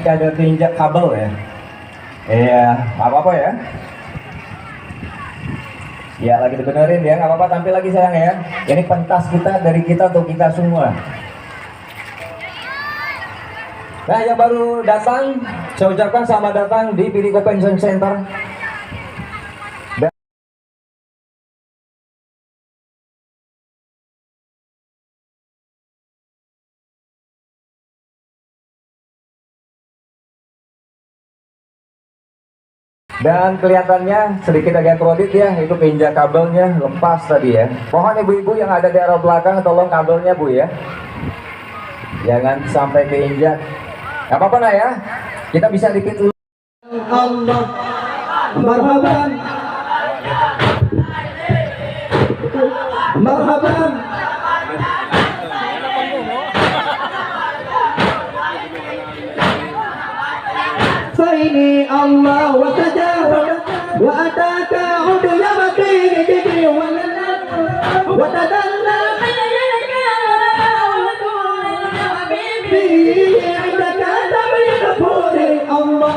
ada keinjak kabel ya. Iya, nggak apa-apa ya. Ya lagi dibenerin ya, nggak apa-apa, tampil lagi sayang ya. Ini pentas kita dari kita untuk kita semua. Nah yang baru datang, saya ucapkan selamat datang di PD Convention Center. Dan kelihatannya sedikit agak kredit ya, itu keinjak kabelnya lepas tadi ya. Mohon ibu-ibu yang ada di arah belakang tolong kabelnya bu ya, jangan sampai keinjak. Gak apa-apa nah ya, kita bisa dikit dulu. Allah marhaban marhaban faini Allah wa tajahad wa ataka uduya makin jadi wa tadalla Allah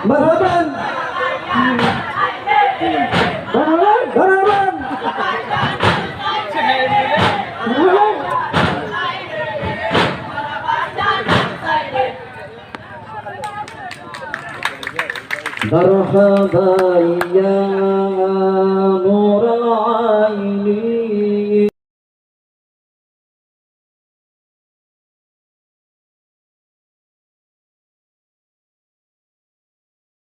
marhaban marhaban marhaban ya